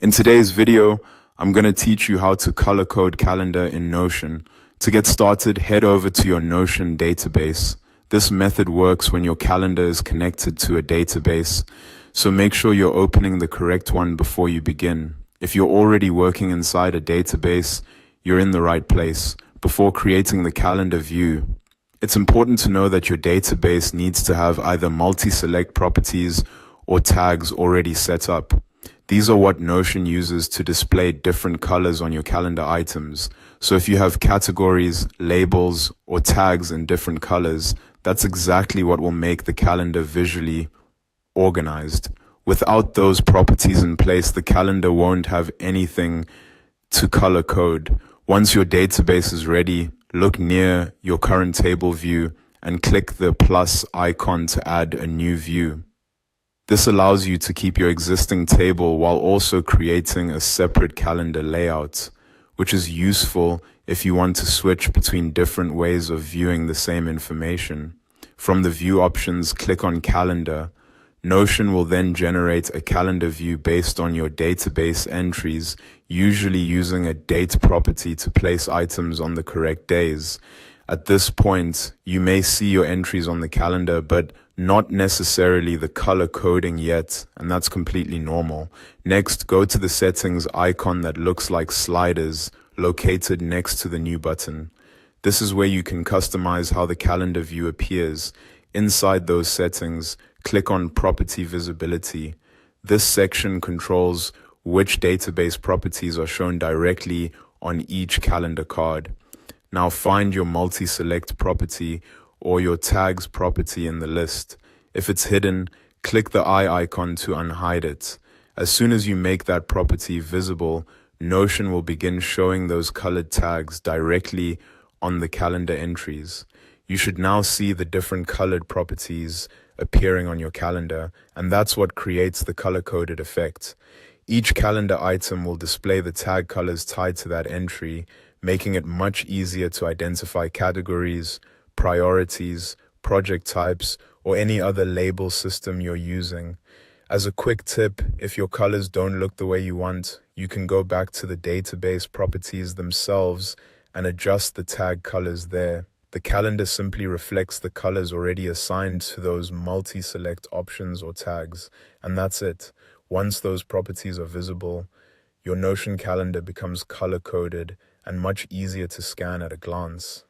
In today's video, I'm going to teach you how to color code calendar in Notion. To get started, head over to your Notion database. This method works when your calendar is connected to a database, so make sure you're opening the correct one before you begin. If you're already working inside a database, you're in the right place. Before creating the calendar view, it's important to know that your database needs to have either multi-select properties or tags already set up. These are what Notion uses to display different colors on your calendar items. So if you have categories, labels, or tags in different colors, that's exactly what will make the calendar visually organized. Without those properties in place, the calendar won't have anything to color code. Once your database is ready, look near your current table view and click the plus icon to add a new view. This allows you to keep your existing table while also creating a separate calendar layout, which is useful if you want to switch between different ways of viewing the same information. From the view options, click on Calendar. Notion will then generate a calendar view based on your database entries, usually using a date property to place items on the correct days. At this point, you may see your entries on the calendar, but not necessarily the color coding yet, and that's completely normal. Next, go to the settings icon that looks like sliders located next to the new button. This is where you can customize how the calendar view appears. Inside those settings, click on Property Visibility. This section controls which database properties are shown directly on each calendar card. Now find your multi-select property or your tags property in the list. If it's hidden, click the eye icon to unhide it. As soon as you make that property visible, Notion will begin showing those colored tags directly on the calendar entries. You should now see the different colored properties appearing on your calendar, and that's what creates the color-coded effect. Each calendar item will display the tag colors tied to that entry, making it much easier to identify categories, priorities, project types, or any other label system you're using. As a quick tip, if your colors don't look the way you want, you can go back to the database properties themselves and adjust the tag colors there. The calendar simply reflects the colors already assigned to those multi-select options or tags, and that's it. Once those properties are visible, your Notion calendar becomes color-coded and much easier to scan at a glance.